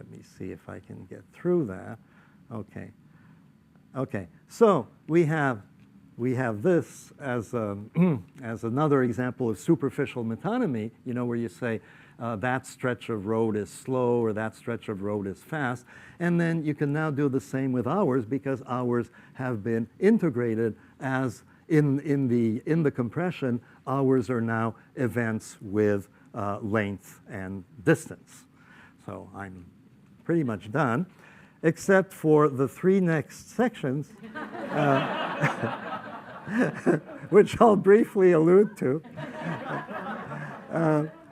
me see if I can get through that. Okay. Okay, so we have we have this as, as another example of superficial metonymy, where you say that stretch of road is slow or that stretch of road is fast. And then you can now do the same with hours because hours have been integrated as in the compression, hours are now events with length and distance. So I'm pretty much done, except for the 3 next sections, which I'll briefly allude to.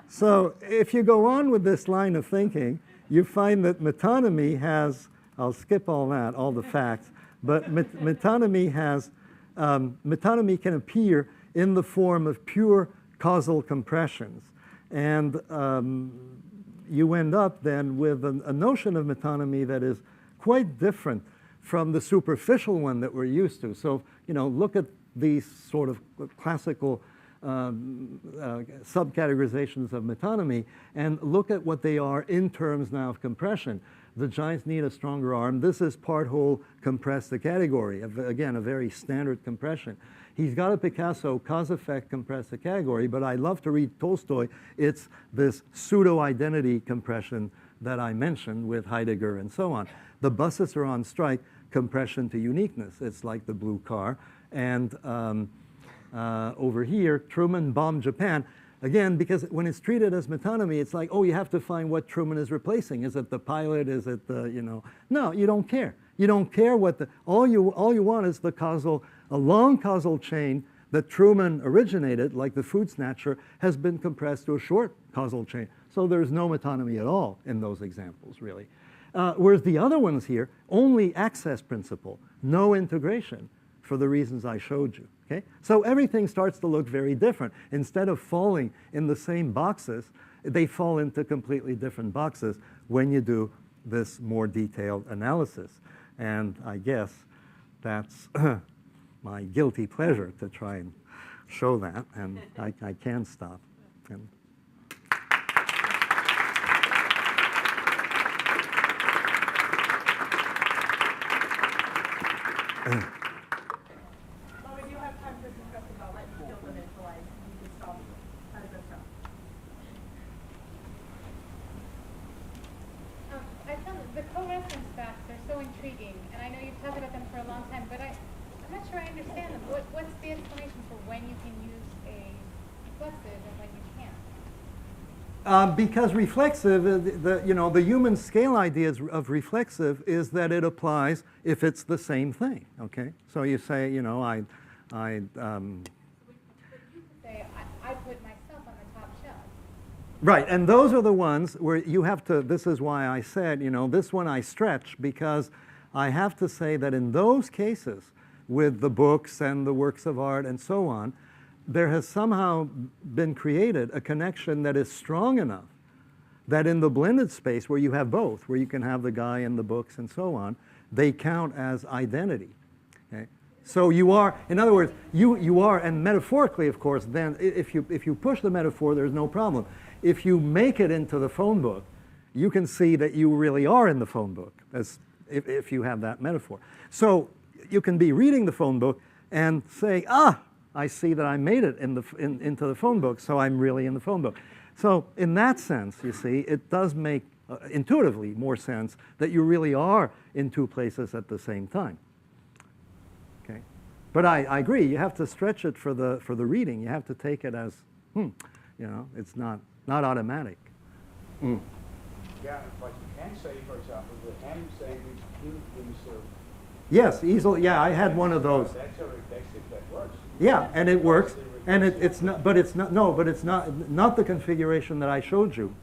So if you go on with this line of thinking, you find that metonymy has, I'll skip all that, all the facts, but metonymy has, metonymy can appear in the form of pure causal compressions. And you end up then with a notion of metonymy that is quite different from the superficial one that we're used to. So, look at these sort of classical subcategorizations of metonymy and look at what they are in terms now of compression. The giants need a stronger arm. This is part whole compress the category. Again, a very standard compression. He's got a Picasso cause effect compress the category, but I love to read Tolstoy. It's this pseudo-identity compression that I mentioned with Heidegger and so on. The buses are on strike, compression to uniqueness. It's like the blue car. And over here, Truman bombed Japan. Again, because when it's treated as metonymy, it's like, oh, you have to find what Truman is replacing. Is it the pilot? Is it the, No, you don't care. You don't care what all you want is the causal, a long causal chain that Truman originated, like the food snatcher, has been compressed to a short causal chain. So there's no metonymy at all in those examples, really. Whereas the other ones here, only access principle, no integration, for the reasons I showed you. Okay? So everything starts to look very different. Instead of falling in the same boxes, they fall into completely different boxes when you do this more detailed analysis. And I guess that's my guilty pleasure to try and show that, and I can't stop. And we do have time for discussion. I'll let you fill them in until you can stop. How does that sound? I found the co-reference facts are so intriguing, and I know you've talked about them for a long time, but I'm not sure I understand them. What's the explanation for when you can use a reflexive and when you can't? Because reflexive, the human scale idea of reflexive is that it applies if it's the same thing. Okay, so you say, But you could say, I put myself on the top shelf. Right, and those are the ones where you have to, this is why I said, this one I stretch, because I have to say that in those cases, with the books and the works of art and so on, there has somehow been created a connection that is strong enough that in the blended space where you have both, where you can have the guy and the books and so on, they count as identity. Okay? So you are, in other words, you are, and metaphorically, of course, then if you push the metaphor, there's no problem. If you make it into the phone book, you can see that you really are in the phone book, as if you have that metaphor. So you can be reading the phone book and say, I see that I made it into the phone book, so I'm really in the phone book. So in that sense, you see, it does make intuitively more sense that you really are in two places at the same time. Okay, but I agree. You have to stretch it for the reading. You have to take it as, it's not automatic. Yeah, but you can say, for example, the ham sandwich in serve. Yes, easily. Yeah, I had one of those. That's a reflexive that works. Yeah, and it works, and it's not. But it's not. No, but it's not the configuration that I showed you.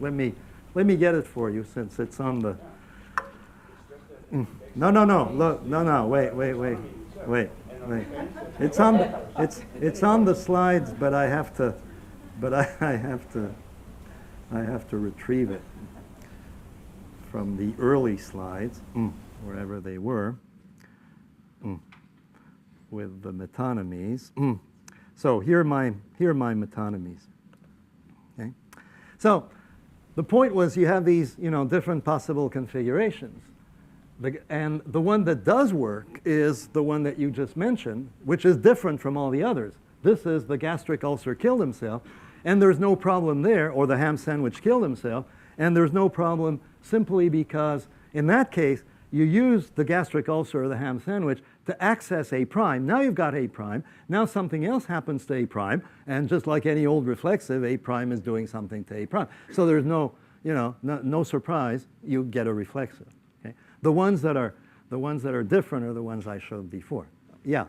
Let me get it for you since it's on the. No. Look, no. Wait. It's on the slides, but I have to. I have to retrieve it from the early slides, wherever they were. With the metonymies. So here are my metonymies. Okay? So the point was you have these different possible configurations. And the one that does work is the one that you just mentioned, which is different from all the others. This is the gastric ulcer killed himself, and there's no problem there, or the ham sandwich killed himself, and there's no problem simply because in that case, you use the gastric ulcer or the ham sandwich to access A prime. Now you've got A prime. Now something else happens to A prime, and just like any old reflexive, A prime is doing something to A prime. So there's no, no surprise, you get a reflexive. Okay? The ones that are different are the ones I showed before. Yeah.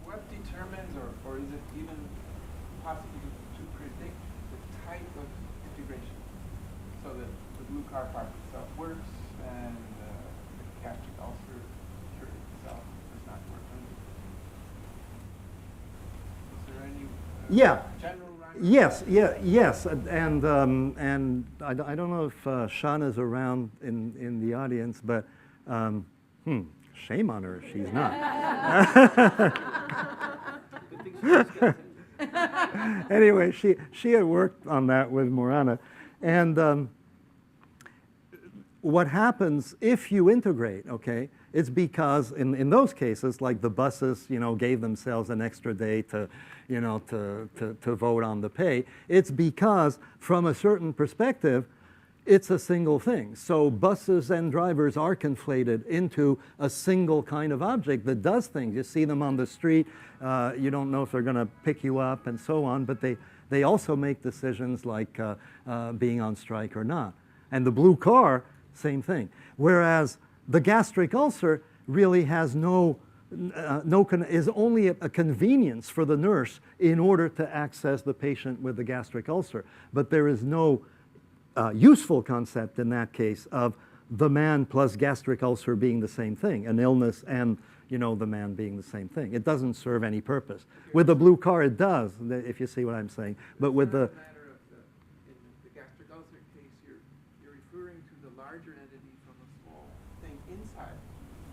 What determines, or is it even possible to predict the type of integration? So that the blue car part itself works, and the gastric ulcer cure itself does not work. Is there any Yeah. general rhyme? Yes, and I don't know if Shauna's around in the audience, but shame on her if she's not. Anyway, she had worked on that with Morana, and what happens if you integrate, okay, it's because in those cases, like the buses, gave themselves an extra day to, to vote on the pay. It's because from a certain perspective, it's a single thing. So buses and drivers are conflated into a single kind of object that does things. You see them on the street. You don't know if they're going to pick you up and so on, but they also make decisions like being on strike or not. And the blue car, same thing. Whereas the gastric ulcer really has is only a convenience for the nurse in order to access the patient with the gastric ulcer. But there is no useful concept in that case of the man plus gastric ulcer being the same thing, an illness and the man being the same thing. It doesn't serve any purpose. With the blue car, it does, if you see what I'm saying. But with the in the gastric ulcer case, you're referring to the larger entity from a small thing inside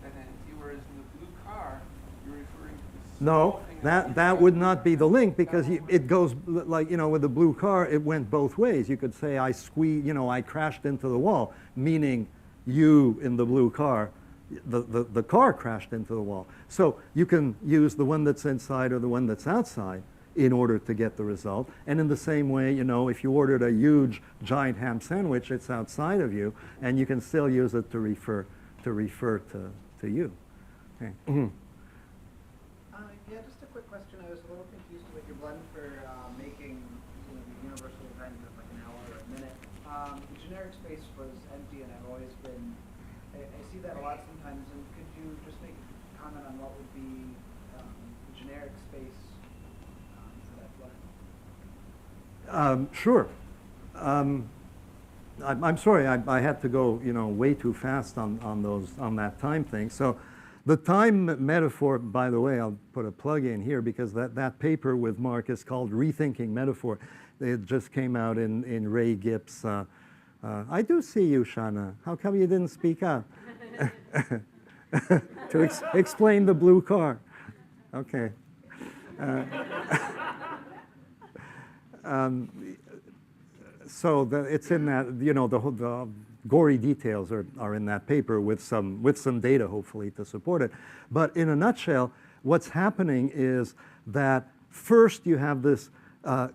that entity, whereas in the blue car, you're referring to the small thing. No, that would not be the link because it goes like, with the blue car, it went both ways. You could say I I crashed into the wall, meaning you in the blue car, the car crashed into the wall. So you can use the one that's inside or the one that's outside in order to get the result. And in the same way, if you ordered a huge giant ham sandwich, it's outside of you, and you can still use it to refer to you. Okay. Yeah, just a quick question. I was a little confused with your blend for making the universal kind of like an hour or a minute. The generic space was empty, and I've always been. I see that a lot sometimes. And could you just make a comment on what would be the generic space for that blend? Sure. I'm sorry, I had to go, way too fast on that time thing. So the time metaphor, by the way, I'll put a plug in here because that paper with Mark is called Rethinking Metaphor. It just came out in Ray Gipp's. I do see you, Shauna. How come you didn't speak up? To explain the blue car. Okay. So it's in that, the gory details are in that paper with some data, hopefully, to support it. But in a nutshell, what's happening is that first you have this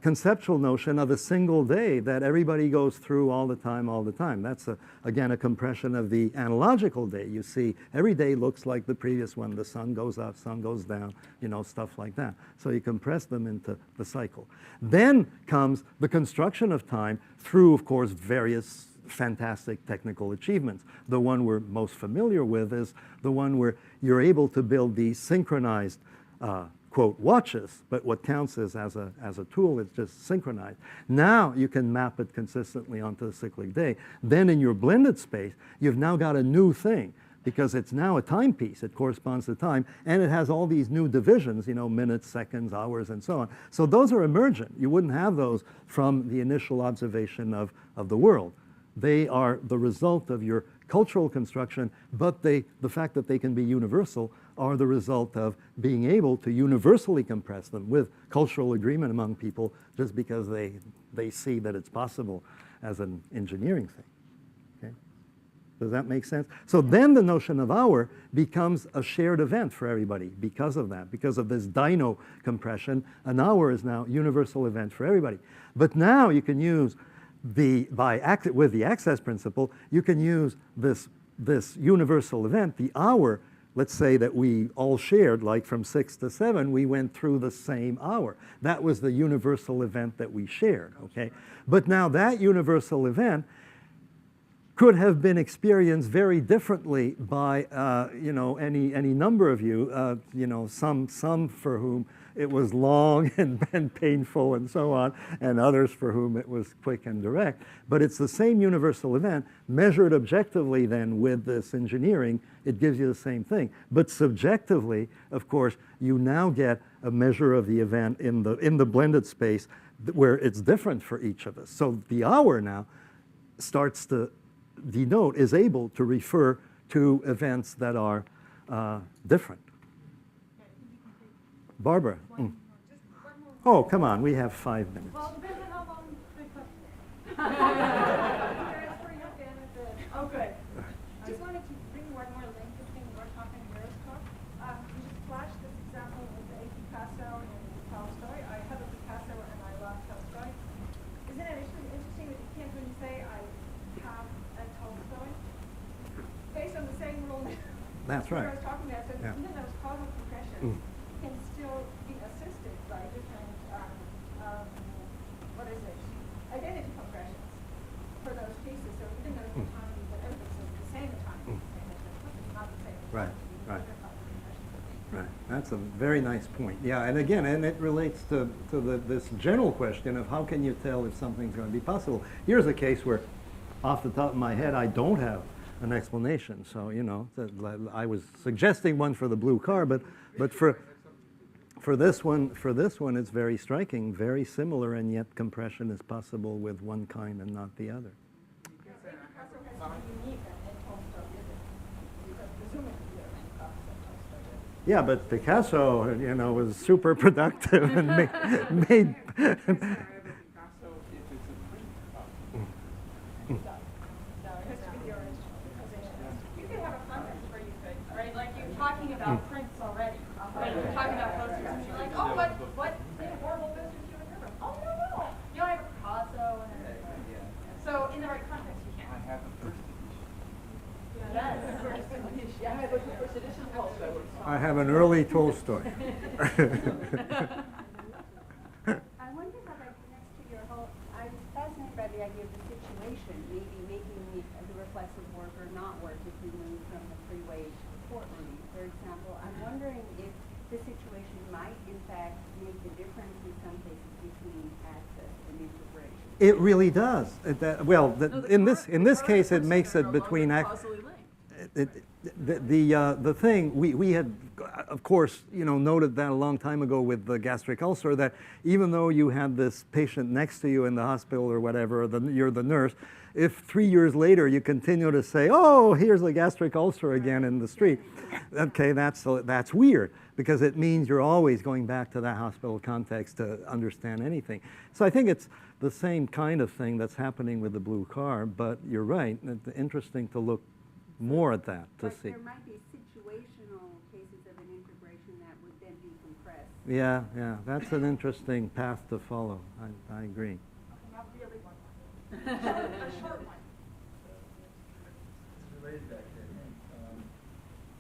conceptual notion of a single day that everybody goes through all the time. That's, again, a compression of the analogical day. You see, every day looks like the previous one. The sun goes up, sun goes down, stuff like that. So you compress them into the cycle. Then comes the construction of time through, of course, various fantastic technical achievements. The one we're most familiar with is the one where you're able to build these synchronized quote, watches, but what counts is as a tool, it's just synchronized. Now you can map it consistently onto the cyclic day. Then in your blended space, you've now got a new thing because it's now a timepiece. It corresponds to time, and it has all these new divisions, minutes, seconds, hours, and so on. So those are emergent. You wouldn't have those from the initial observation of the world. They are the result of your cultural construction, but the fact that they can be universal are the result of being able to universally compress them with cultural agreement among people just because they see that it's possible as an engineering thing. Okay? Does that make sense? So then the notion of hour becomes a shared event for everybody because of that, because of this Dino compression. An hour is now universal event for everybody. But now you can use with the access principle, you can use this universal event, the hour. Let's say that we all shared, like from 6 to 7, we went through the same hour. That was the universal event that we shared, okay? But now that universal event could have been experienced very differently by, any number of you, some for whom it was long and painful and so on, and others for whom it was quick and direct. But it's the same universal event measured objectively then with this engineering. It gives you the same thing. But subjectively, of course, you now get a measure of the event in the blended space where it's different for each of us. So the hour now starts to denote, is able to refer to events that are different. Barbara. Oh, come on, we have 5 minutes. Well, depends on how long the Oh, good. I just wanted to bring one more link between what we're talking and Rereflexive. You just flashed this example with a Picasso and Tolstoy. I have a Picasso and I love Tolstoy. Isn't it interesting that you can't really say I have a Tolstoy based on the same rule? That's right. I was talking about, so Yeah. even those causal compressions can still be assisted by different, identity compressions for those cases. So even though the autonomy, but everything's the same autonomy, it's not the same. Right, autonomy, right. different causal compressions. Right, that's a very nice point. Yeah, and again, it relates to this general question of how can you tell if something's going to be possible. Here's a case where, off the top of my head, I don't have an explanation. So, I was suggesting one for the blue car, but for this one, it's very striking, very similar, and yet compression is possible with one kind and not the other. Picasso has to be unique and Tolstoy isn't. Because presumably there are many copies of Tolstoy. Yeah, but Picasso, was super productive and made Picasso if it's a print copy. No, it has to be the original. You could have a context where you could, right? Like you're talking about prints already. Right? You're talking about posters and you're like, oh, what horrible posters do you remember? Oh, no. You know, I have a Picasso and so in the right context you can. I have a first edition. Yes. Yeah, I have a first edition Tolstoy. I have an early Tolstoy. I wonder how that connects to your whole, I was fascinated by the idea of the situation, maybe making the reflexive work or not work if we move from the freeway to the courtroom, for example. I'm wondering if the situation might, in fact, make the difference in some cases between access and integration. It really does. In this case, it makes it between the thing we had, of course, noted that a long time ago with the gastric ulcer, that even though you had this patient next to you in the hospital or whatever, you're the nurse, if 3 years later you continue to say, oh, here's a gastric ulcer again in the street, okay, that's weird, because it means you're always going back to that hospital context to understand anything. So I think it's the same kind of thing that's happening with the blue car, but you're right, it's interesting to look more at that to But see. there might be situational cases of an integration that would then be compressed. Yeah, that's an interesting path to follow. I agree. Not really one. A short one. It's related to that, I think.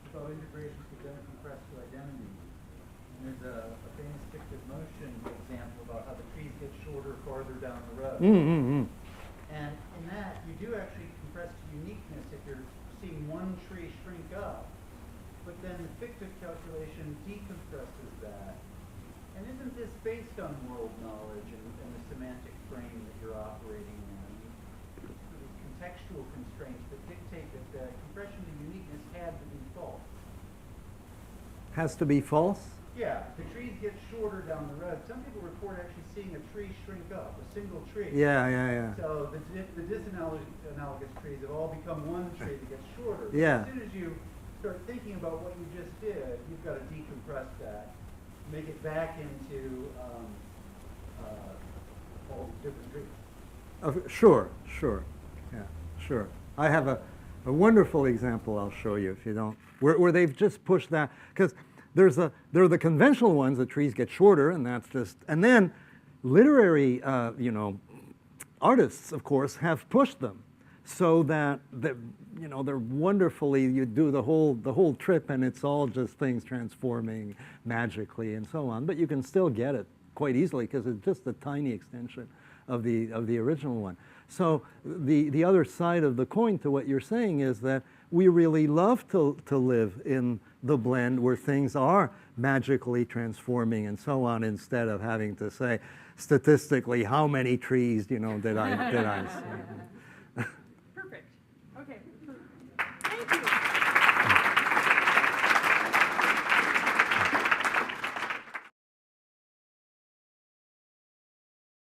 It's about integrations to Dino compress to identity. And there's a famous fictive motion example about how the trees get shorter farther down the road. Mm-hmm. And in that, you do actually compress to uniqueness if you're seeing one tree shrink up, but then the fictive calculation decompresses that. And isn't this based on world knowledge and the semantic frame that you're operating in? Contextual constraints that dictate that the compression to uniqueness had to be false. Has to be false? Yeah, the trees get shorter down the road. Some people report actually seeing a tree shrink up, a single tree. Yeah. So the disanalogous trees have all become one tree that gets shorter. Yeah. As soon as you start thinking about what you just did, you've got to decompress that, make it back into all different trees. Sure. Yeah, sure. I have A wonderful example I'll show you if you don't, where they've just pushed that, because there are the conventional ones, the trees get shorter, and that's just, and then literary, artists, of course, have pushed them so that, they're wonderfully, you do the whole trip, and it's all just things transforming magically and so on, but you can still get it quite easily because it's just a tiny extension of the original one. So the other side of the coin to what you're saying is that we really love to live in the blend where things are magically transforming and so on, instead of having to say statistically how many trees did I see.